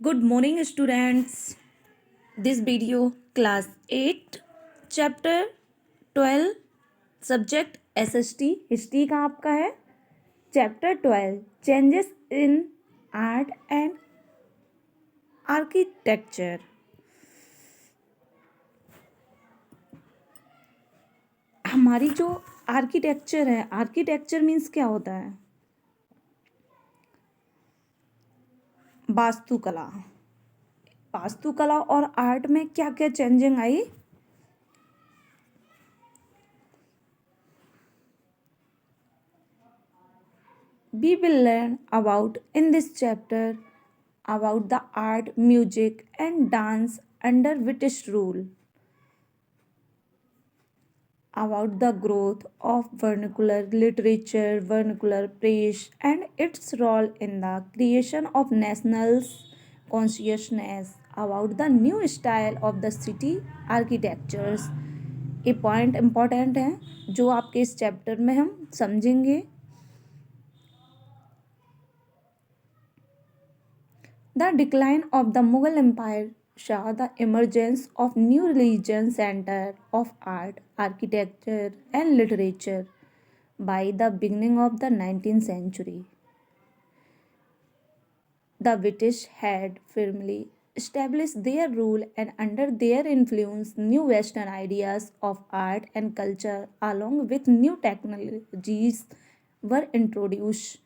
Good morning, students. This video, class 8, chapter 12, subject SST, history का आपका है. Chapter 12, changes in art and architecture. हमारी जो architecture है, आर्किटेक्चर मीन्स क्या होता है? वास्तुकला. वास्तुकला और आर्ट में क्या क्या changing I? We will learn about in this chapter about the art, music and dance under British rule, about the growth of vernacular literature, vernacular praise and its role in the creation of national consciousness, about the new style of the city architectures. ये point important है जो आपके इस chapter में हम समझेंगे. The decline of the Mughal Empire saw the emergence of new religion center of art, architecture and literature by the beginning of the 19th century. The British had firmly established their rule and under their influence new western ideas of art and culture along with new technologies were introduced.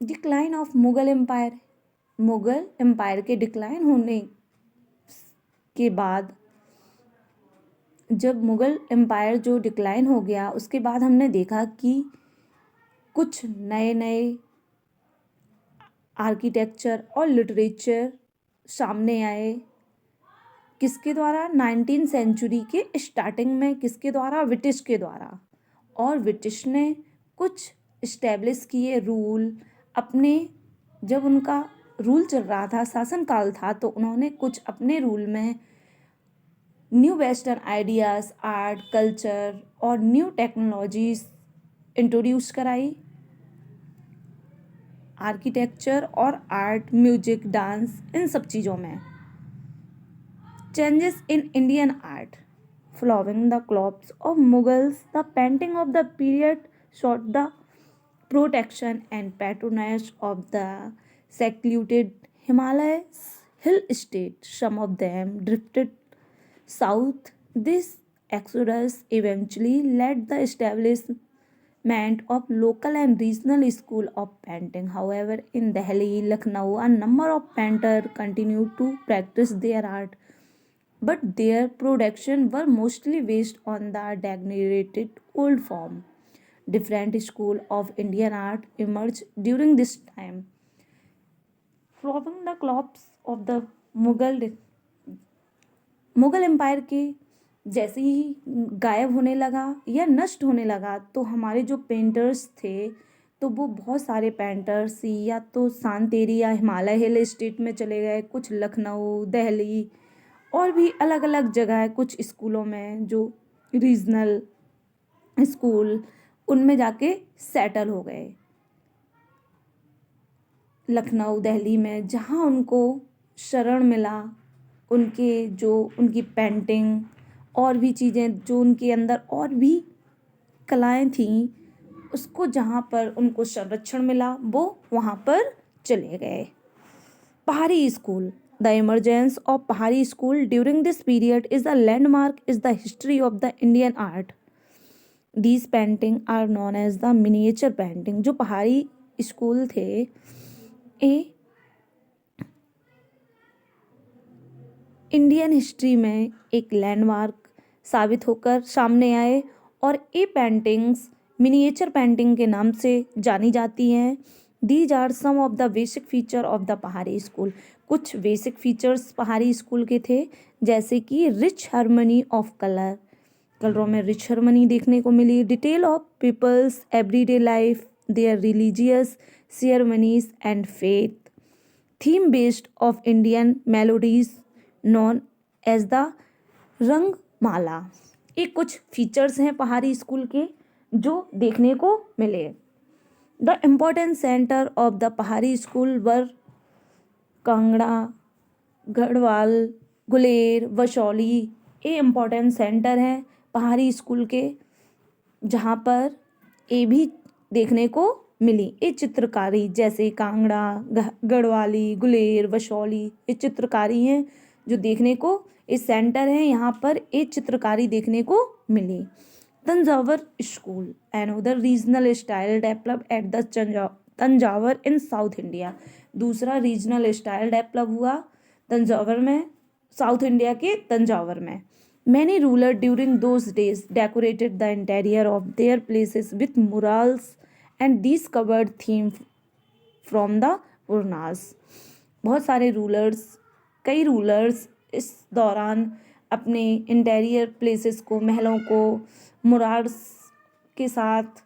Decline of Mughal Empire. Mughal empire के decline होने के बाद जब Mughal empire जो decline हो गया उसके बाद हमने देखा कि कुछ नए नए आर्किटेक्चर और लिटरेचर सामने आए. किसके द्वारा? 19th सेंचुरी के स्टार्टिंग में. किसके द्वारा? ब्रिटिश के द्वारा. और ब्रिटिश ने कुछ इस्टेब्लिश किए रूल अपने. जब उनका रूल चल रहा था, शासनकाल था, तो उन्होंने कुछ अपने रूल में new western ideas, art, culture और न्यू टेक्नोलॉजीज इंट्रोड्यूस कराई. आर्किटेक्चर और आर्ट, म्यूजिक, डांस, इन सब चीज़ों में. Changes in Indian art. Following the collapse of Mughals, the painting of the period sought the protection and patronage of the secluded Himalayas hill state. Some of them drifted south. This exodus eventually led the establishment of local and regional school of painting. However, in Delhi, Lucknow, a number of painters continued to practice their art, but their production were mostly based on the degraded old form. Different school of Indian art emerged during this time. Following the collapse of the Mughal empire के जैसे ही गायब होने लगा या नष्ट होने लगा तो हमारे जो पेंटर्स थे तो वो बहुत सारे पेंटर्स या तो शांत एरिया हिमालय हिल स्टेट में चले गए, कुछ लखनऊ, दिल्ली और भी अलग अलग जगह है. कुछ स्कूलों में जो रीजनल स्कूल उनमें जाके सेटल हो गए. लखनऊ, दिल्ली में जहाँ उनको शरण मिला, उनकी पेंटिंग और भी चीज़ें जो उनके अंदर और भी कलाएं थीं उसको जहाँ पर उनको संरक्षण मिला वो वहाँ पर चले गए. पहाड़ी school. The emergence of Pahari school during this period is a landmark in the history of the Indian art. These paintings are known as the miniature painting. जो पहाड़ी स्कूल थे ये इंडियन हिस्ट्री में एक लैंडमार्क साबित होकर सामने आए और ये पेंटिंग्स मिनिएचर पेंटिंग के नाम से जानी जाती हैं. These are some of the basic feature of the पहाड़ी स्कूल. कुछ बेसिक फीचर्स पहाड़ी स्कूल के थे जैसे कि रिच हार्मनी ऑफ कलर. कलरों में रिच हार्मनी देखने को मिली. Detail of people's everyday life, their religious ceremonies and faith. Theme based of Indian melodies known as the Ragamala. ये कुछ फीचर्स हैं पहाड़ी स्कूल के जो देखने को मिले. The important center of the Pahari school were Kangra, Garhwal, Guler, वशौली ये इम्पोर्टेंट सेंटर हैं पहाड़ी स्कूल के, जहाँ पर ये भी देखने को मिली। ये चित्रकारी जैसे कांगड़ा, गढ़वाली, गुलेर, वशौली ये चित्रकारी हैं जो देखने को, ये सेंटर है यहाँ पर ये चित्रकारी देखने को मिली। Thanjavur school another regional style develop at the Thanjavur in South India. दूसरा रीजनल स्टाइल डेवलप हुआ तंजावर में, साउथ इंडिया के तंजावर में। Many rulers during those days decorated the interior of their places with murals and these covered theme from the Puranas। बहुत सारे rulers, कई rulers इस दौरान अपने इंटीरियर प्लेसेस को, महलों को मुरार्स के साथ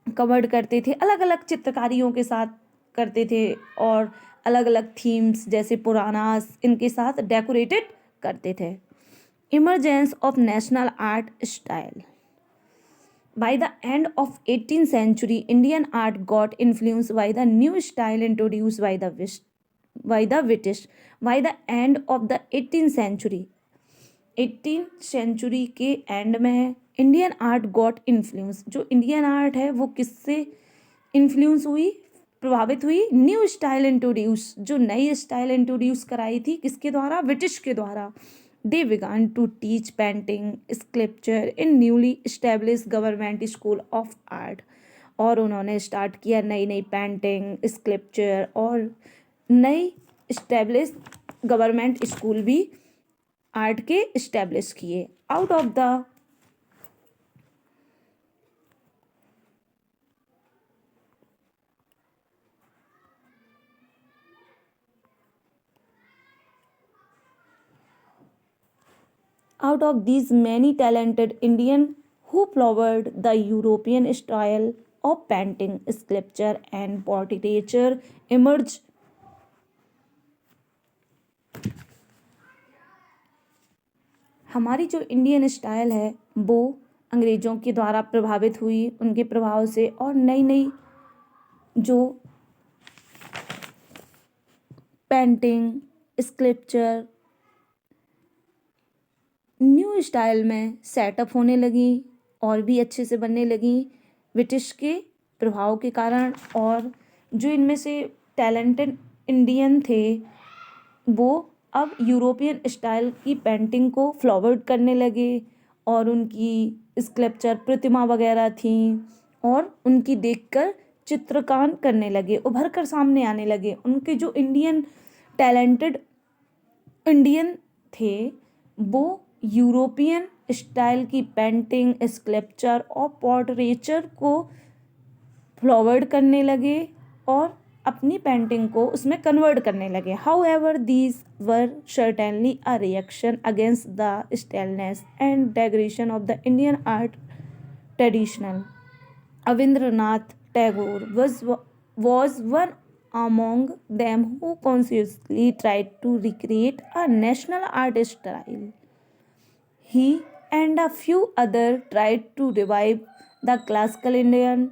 कवर्ड करते थे, अलग अलग चित्रकारियों के साथ करते थे और अलग अलग थीम्स जैसे पुरानास इनके साथ डेकोरेटेड करते थे। Emergence of national art style. By the end of 18th century, Indian art got influenced by the new style introduced by the British. By the end of the 18th century, 18th century के and में Indian art got influence. जो Indian art है वो किससे influence हुई, प्रभावित हुई? New style introduce, जो नई स्टाइल इंट्रोड्यूस कराई थी किसके द्वारा? ब्रिटिश के द्वारा। They began to teach painting, sculpture in newly established government school of art। और उन्होंने स्टार्ट किया नई नई पेंटिंग, स्कल्पचर और नई इस्टेब्लिश गवर्नमेंट स्कूल भी आर्ट के इस्टेब्लिश किए। Out of these many talented Indian who followed the European style of painting, sculpture and portraiture emerged। हमारी जो इंडियन स्टाइल है वो अंग्रेज़ों के द्वारा प्रभावित हुई, उनके प्रभाव से, और नई नई जो पेंटिंग, स्कल्पचर न्यू स्टाइल में सेटअप होने लगी और भी अच्छे से बनने लगी ब्रिटिश के प्रभाव के कारण। और जो इनमें से टैलेंटेड इंडियन थे वो अब यूरोपियन स्टाइल की पेंटिंग को फॉरवर्ड करने लगे और उनकी स्कल्पचर प्रतिमा वगैरह थी और उनकी देखकर चित्रकार करने लगे, उभर कर सामने आने लगे। उनके जो इंडियन टैलेंटेड इंडियन थे वो यूरोपियन स्टाइल की पेंटिंग, स्कल्पचर और पोर्ट्रेचर को फॉरवर्ड करने लगे और अपनी पेंटिंग को उसमें कन्वर्ट करने लगे। However these were certainly a reaction against the staleness and degradation of the Indian art traditional. Rabindranath Tagore was one among them who consciously tried to recreate a national art style। He and a few others tried to revive the classical Indian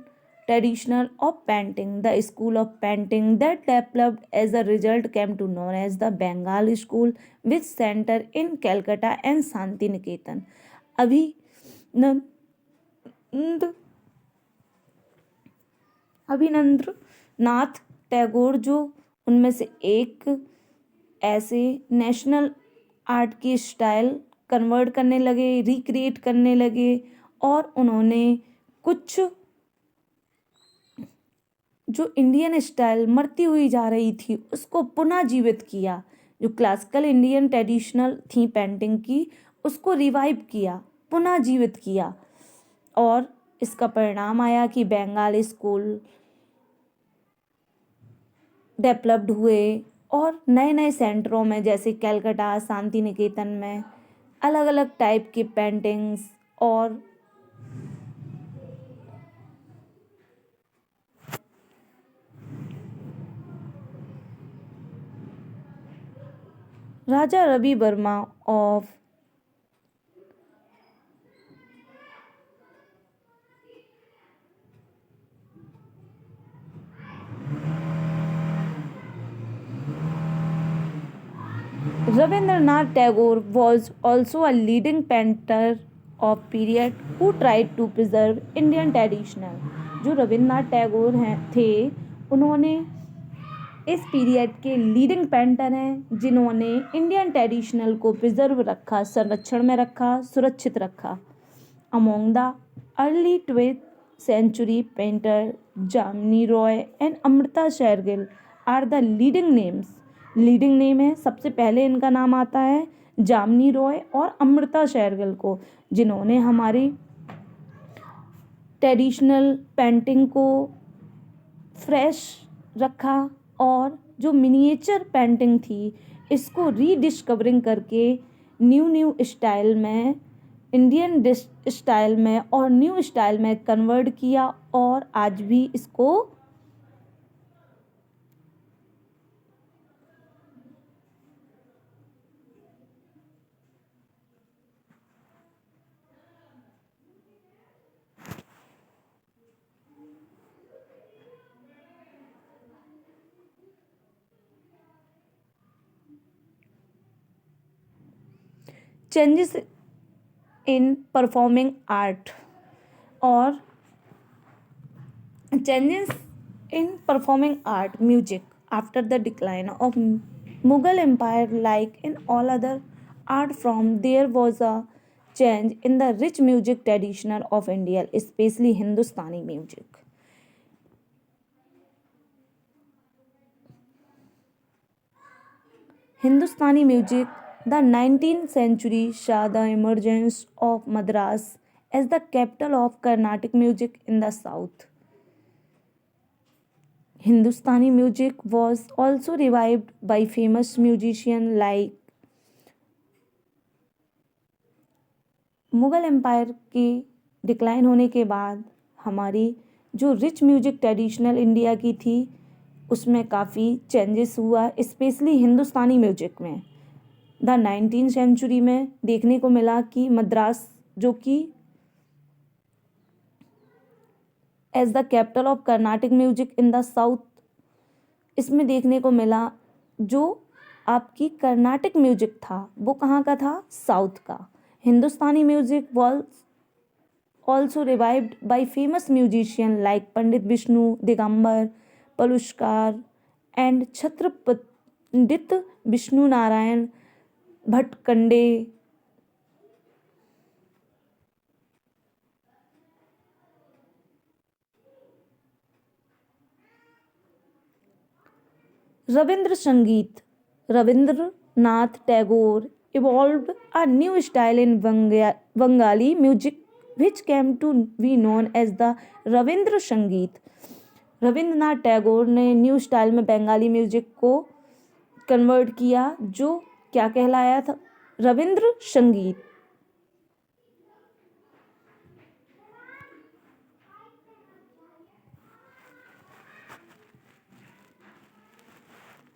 tradition of painting. The school of painting that developed as a result came to known as the Bengal School, which center in Calcutta and Shantiniketan। Abanindranath Tagore जो उनमें से एक ऐसे national art की style convert करने लगे, recreate करने लगे और उन्होंने कुछ जो इंडियन स्टाइल मरती हुई जा रही थी उसको पुनः जीवित किया। जो क्लासिकल इंडियन ट्रेडिशनल थी पेंटिंग की उसको रिवाइव किया, पुनः जीवित किया और इसका परिणाम आया कि बंगाल स्कूल डेवलप्ड हुए और नए नए सेंटरों में जैसे कलकत्ता, शांति निकेतन में अलग अलग टाइप की पेंटिंग्स और Raja Ravi Varma of Rabindranath Tagore was also a leading painter of period who tried to preserve Indian traditional. जो रविन्द्रनाथ टैगोर हैं थे, उन्होंने इस पीरियड के लीडिंग पेंटर हैं जिन्होंने इंडियन ट्रेडिशनल को प्रिजर्व रखा, संरक्षण में रखा, सुरक्षित रखा. Among the early 12th century painter Jamini Roy and Amrita Shergill are the leading names. Leading name है, सबसे पहले इनका नाम आता है जामिनी रॉय और अमृता शेरगिल को, जिन्होंने हमारी ट्रेडिशनल पेंटिंग को फ्रेश रखा और जो मिनिएचर पेंटिंग थी इसको रीडिस्कवरिंग करके न्यू स्टाइल में, इंडियन स्टाइल में और न्यू स्टाइल में कन्वर्ट किया और आज भी इसको चेंजेस इन परफॉर्मिंग आर्ट और changes in performing art music after the decline of Mughal empire. Like in all other art form, there was a change in the rich music tradition of India, especially Hindustani music. Hindustani music, the 19th century saw the emergence of Madras as the capital of Carnatic music in the south. Hindustani music was also revived by famous musicians like Mughal empire के decline होने के बाद हमारी जो rich music traditional India की थी उसमें काफ़ी चेंजेस हुआ, स्पेशली हिंदुस्तानी म्यूजिक में. द 19th सेंचुरी में देखने को मिला कि मद्रास जो कि as the capital of Carnatic music in the south, इसमें देखने को मिला जो आपकी कर्नाटिक म्यूजिक था वो कहाँ का था, साउथ का. Hindustani music was also revived by famous musician like Pandit Vishnu Digambar Paluskar and Chatur Pandit Vishnu Narayan Bhatkhande. Ravindra संगीत, Rabindranath Tagore evolved a new style in Bengali music which came to be known as the Ravindra संगीत. रविंद्रनाथ टैगोर ने न्यू स्टाइल में बंगाली म्यूजिक को कन्वर्ट किया जो क्या कहलाया था, रविंद्र संगीत.